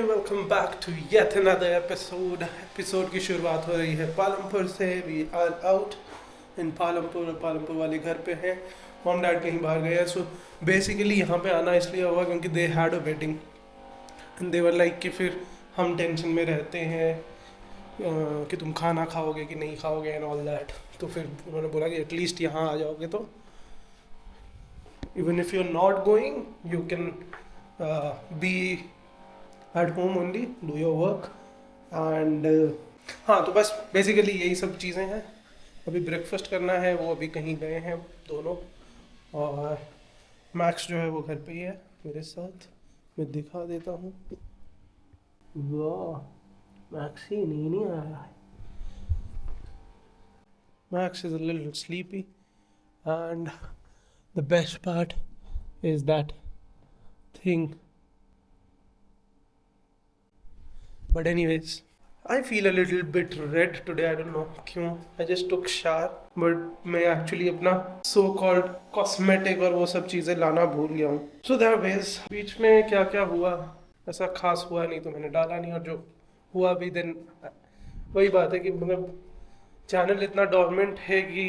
Welcome back to yet another episode की शुरुआत हो रही है पालमपुर से। We are out in Palampur वाले घर पे हैं। मॉम डैड कहीं बाहर गए हैं, सो बेसिकली यहाँ पे आना इसलिए हुआ क्योंकि they had a wedding and they were like कि फिर हम टेंशन में रहते हैं कि तुम खाना खाओगे कि नहीं खाओगे एंड ऑल दैट। तो फिर उन्होंने बोला कि एटलीस्ट यहाँ आ जाओगे तो even if you are not going you can be at home only, do your work and हाँ। तो बस बेसिकली यही सब चीज़ें हैं। अभी ब्रेकफास्ट करना है, वो अभी कहीं गए हैं दोनों, और मैक्स जो है वो घर पे ही है मेरे साथ। मैं दिखा देता हूँ। वाह, मैक्स ही नहीं आ रहा है। Max is a little sleepy and the best part is that thing. But anyways, I feel a little bit red today. I don't know क्यों. I just took shower, but मैं actually अपना so-called cosmetic और वो सब चीज़ें लाना भूल गया हूँ. So there ways. बीच में क्या क्या हुआ ऐसा खास हुआ नहीं तो मैंने डाला नहीं, और जो हुआ भी then वही बात है कि मतलब चैनल इतना डोरमेंट है कि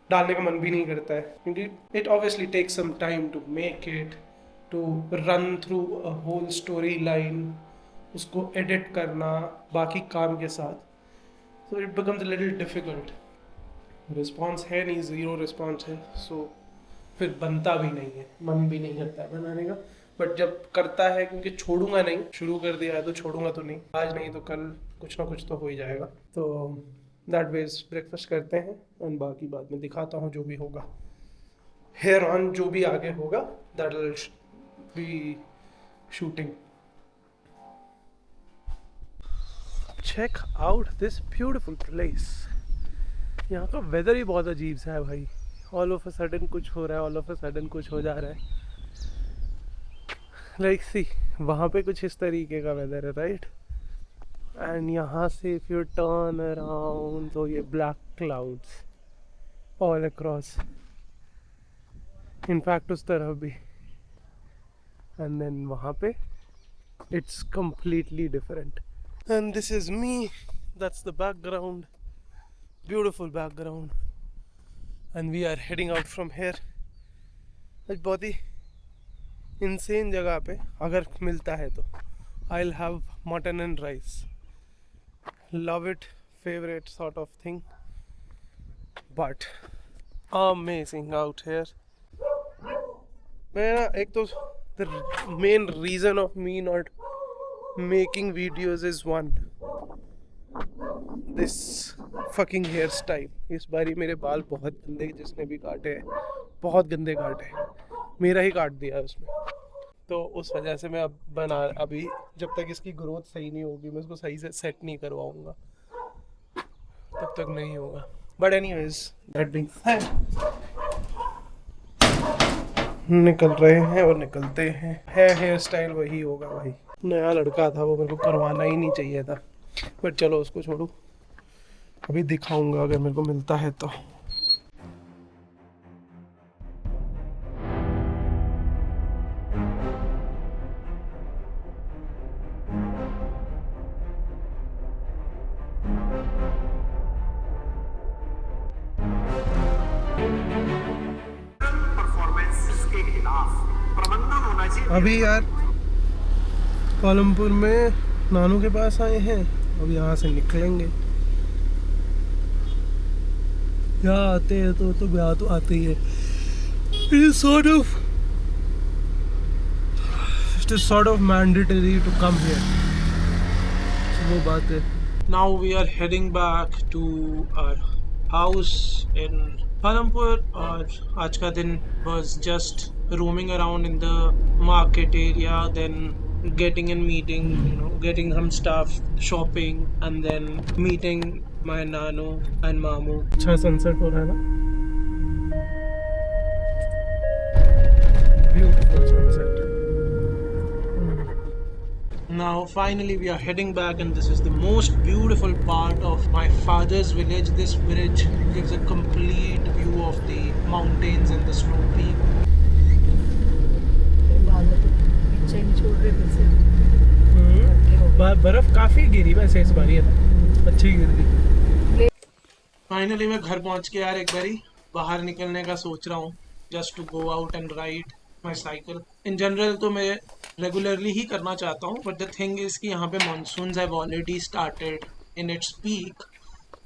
डालने का मन भी नहीं करता है, क्योंकि it obviously takes some time to make it, to run through a whole story line, उसको एडिट करना बाकी काम के साथ, so it becomes a little difficult. Response है नहीं, ज़ीरो रिस्पॉन्स है, सो फिर बनता भी नहीं है, मन भी नहीं करता है बनाने का। बट जब करता है, क्योंकि छोड़ूंगा नहीं, शुरू कर दिया है तो छोड़ूंगा तो नहीं, आज नहीं तो कल कुछ ना कुछ तो हो ही जाएगा। तो दैट वेज ब्रेकफास्ट करते हैं और बाकी बाद में दिखाता हूँ जो भी होगा। हेयर ऑन जो भी आगे होगा that will be shooting. Check out this beautiful place. यहाँ का वेदर ही बहुत अजीब सा है भाई। ऑल ऑफ अ सडन कुछ हो रहा है, ऑल ऑफ अ सडन कुछ हो जा रहा है। लाइक सी, वहाँ पे कुछ इस तरीके का वेदर है, राइट? एंड यहाँ से इफ यू टर्न अराउंड तो ये black clouds all across, in fact उस तरफ भी। एंड देन वहाँ पे it's completely different. And this is me, that's the background, beautiful background, and we are heading out from here. बहुत ही इंसेन जगह पे अगर मिलता है तो I will have mutton and rice. Love it, favorite sort of thing, but amazing out here. मैं एक तो the main reason of me not making videos is one, this fucking hairstyle. इस बारी मेरे बाल बहुत गंदे, जिसने भी काटे हैं बहुत गंदे काटे, मेरा ही काट दिया उसमें। तो उस वजह से मैं अभी जब तक इसकी ग्रोथ सही नहीं होगी, मैं इसको सही से सेट नहीं करवाऊंगा, तब तक नहीं होगा। But anyways, that being said, निकल रहे हैं और निकलते हैं। हेयर स्टाइल वही होगा भाई, नया लड़का था वो, मेरे को करवाना ही नहीं चाहिए था, बट चलो उसको छोड़ो, अभी दिखाऊंगा अगर मेरे को मिलता है तो। अभी यार पालमपुर में नानू के पास आए हैं, अब यहाँ से निकलेंगे। यहाँ आते हैं तो ब्याह तो आते ही है। It is sort of mandatory to come here. So वो बात है। Now we are heading back to our house in Palampur, और आज का दिन was just roaming around in the market area, then getting in meeting, getting some stuff, shopping, and then meeting my nano and mamu. अच्छा sunset हो रहा है ना, beautiful sunset. Now finally we are heading back, and this is the most beautiful part of my father's village. This village gives a complete view of the mountains and the snow peak. बर्फ काफी गिरी वैसे इस बार, ये अच्छी गिर गई। Finally मैं घर पहुंच के यार एक बारी बाहर निकलने का सोच रहा हूँ, just to go out and ride my cycle. In general तो मैं रेगुलरली ही करना चाहता हूँ, बट द थिंग इज़ कि यहाँ पे monsoon have already started in its peak.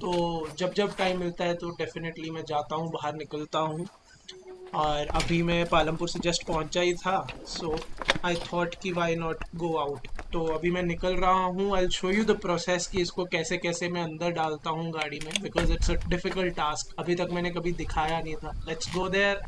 तो जब जब टाइम मिलता है तो डेफिनेटली मैं जाता हूँ, बाहर निकलता हूँ। और अभी मैं पालमपुर से जस्ट पहुंचा ही था, सो आई थॉट कि वाई नॉट गो आउट। तो अभी मैं निकल रहा हूँ। I show you the process कि इसको कैसे कैसे मैं अंदर डालता हूँ गाड़ी में, because it's a difficult task. अभी तक मैंने कभी दिखाया नहीं था। Let's go there.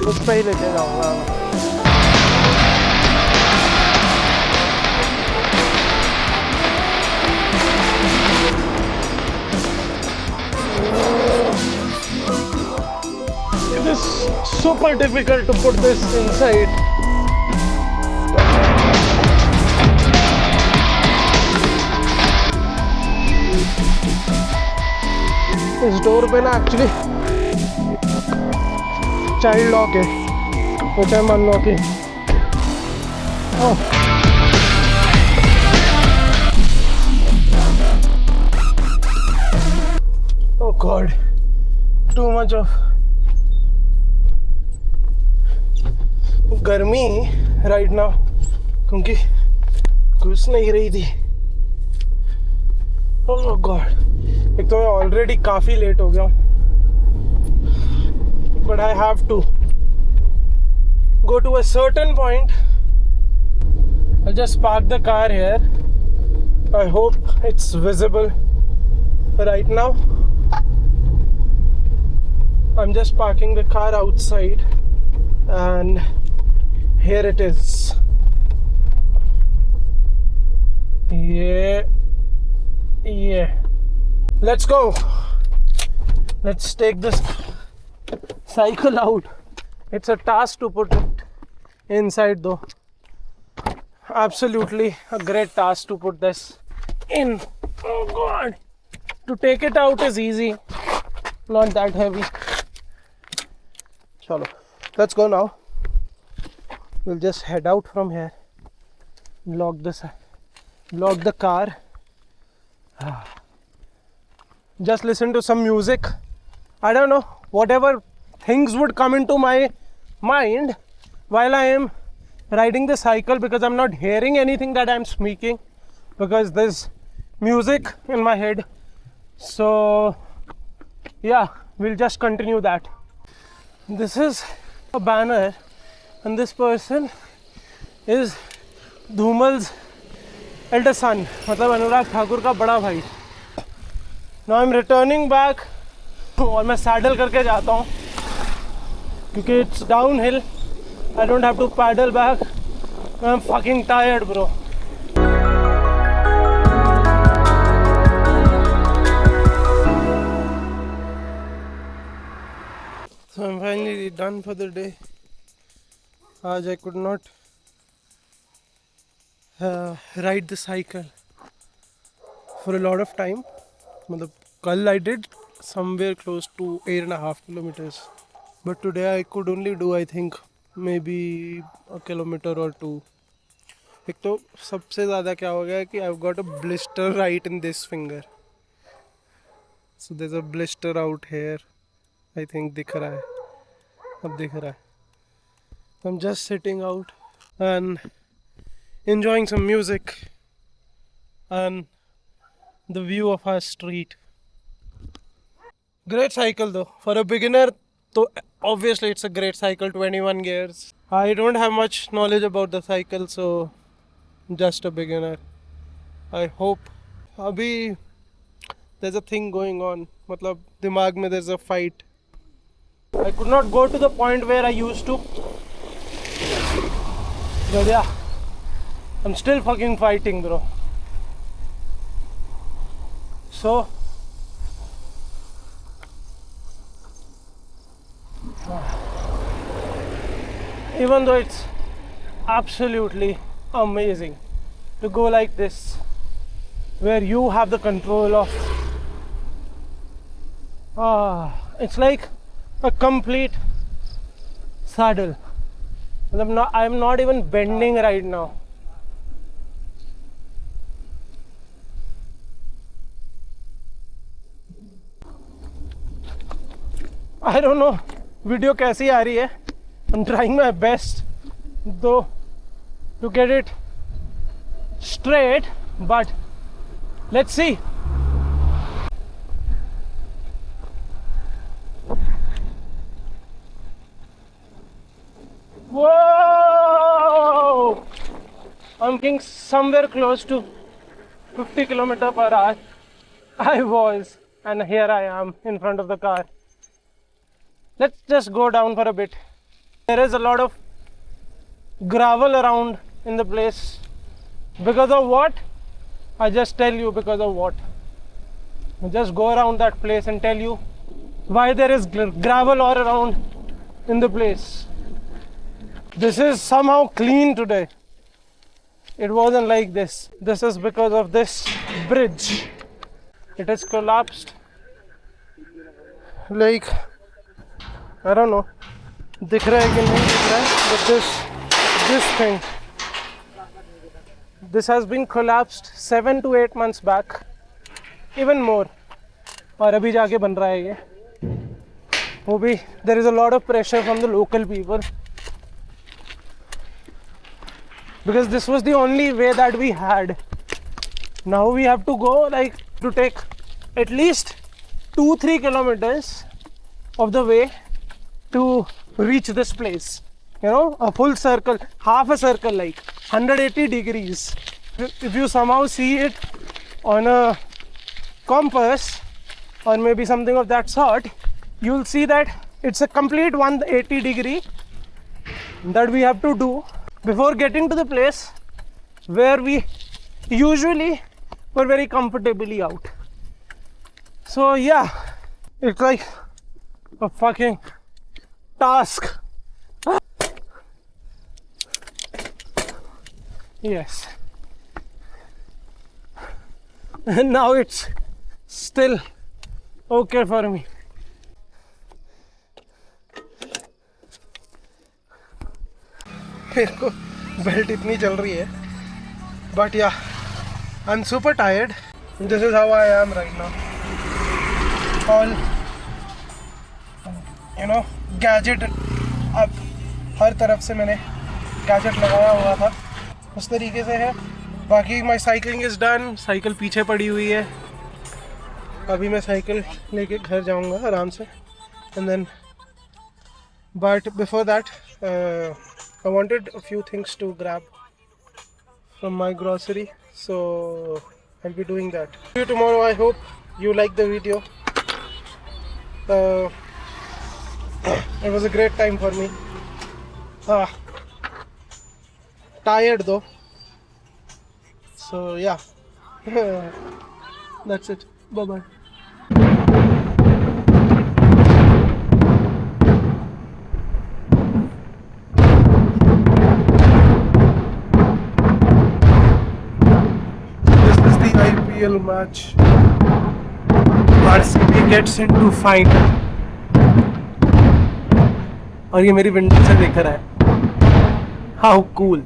उस पर ही लेते जाऊँगा। It is super difficult to put this inside. इस डोर पे ना एक्चुअली चाइल्ड लॉक है, which I'm unlocking. Oh. Oh God, too much of गर्मी right now, क्योंकि घुस नहीं रही थी। Oh God, एक तो मैं ऑलरेडी काफ़ी लेट हो गया हूँ, but I have to go to a certain point. I'll just park the car here. I hope it's visible right now. I'm just parking the car outside and here it is. Yeah. Let's go. Let's take this cycle out. It's a task to put it inside though. Absolutely a great task to put this in. Oh God. To take it out is easy. Not that heavy. Chalo. Let's go now. We'll just head out from here. Lock the car. Just listen to some music. I don't know, whatever things would come into my mind while I am riding the cycle, because I'm not hearing anything that I'm speaking because there's music in my head. So yeah, we'll just continue that. This is a banner and this person is Dhumal's elder son, मतलब अनुराग ठाकुर का बड़ा भाई. Now I'm returning back और मैं saddle करके जाता हूँ क्योंकि it's downhill. I don't have to paddle back. I'm fucking tired, bro. So I'm finally done for the day. आज I could not ride the cycle for a lot of time. मतलब कल I did somewhere close to 8.5 kilometers. But today I could only do, I think, maybe a kilometer or two. एक तो सबसे ज़्यादा क्या हो गया है कि I've got a blister right in this finger. So there's a blister out here. I think दिख रहा है. अब दिख रहा है. I'm just sitting out and enjoying some music and the view of our street. Great cycle though. For a beginner, so obviously it's a great cycle, 21 gears. I don't have much knowledge about the cycle, so just a beginner. I hope. Abhi there's a thing going on. मतलब दिमाग में there's a fight. I could not go to the point where I used to. But yeah, I'm still fucking fighting, bro. So even though it's absolutely amazing to go like this, where you have the control of it's like a complete saddle. I'm not even bending right now. I don't know video कैसी आ रही है. I'm trying my best though to get it straight, but let's see. Whoa! I'm getting somewhere close to 50 km per hour. I was, and here I am in front of the car. Let's just go down for a bit. There is a lot of gravel around in the place. Because of what? I just tell you because of what. I just go around that place and tell you why there is gravel all around in the place. This is somehow clean today. It wasn't like this. This is because of this bridge. It has collapsed. Like, I don't know. दिख रहा है कि नहीं दिख रहा है, but this thing, this has been collapsed 7 to 8 months back, even more. और अभी जाके बन रहा है ये. वो भी there is a lot of pressure from the local people, because this was the only way that we had. Now we have to go like to take at least 2-3 kilometers of the way to reach this place. You know, a full circle, half a circle, like 180 degrees. If you somehow see it on a compass or maybe something of that sort, you'll see that it's a complete 180 degree that we have to do before getting to the place where we usually were very comfortably out. So yeah, it's like a fucking task. Yes. And now it's still okay for me. मेरे को belt इतनी चल रही है, but yeah, I'm super tired. This is how I am right now. All, you know, gadget, अब हर तरफ से मैंने गैजेट लगाया हुआ था, उस तरीके से है. बाकी माई साइकिलिंग इज़ डन. साइकिल पीछे पड़ी हुई है. अभी मैं साइकिल लेके घर जाऊंगा आराम से. And then, but before that I wanted a few things to grab from my grocery, so I'll be doing that. See you tomorrow. I hope you like the video. It was a great time for me. Tired though. So yeah, that's it. Bye bye. IPL match. RCB gets into final. और ये मेरी window से देख रहा है. How cool.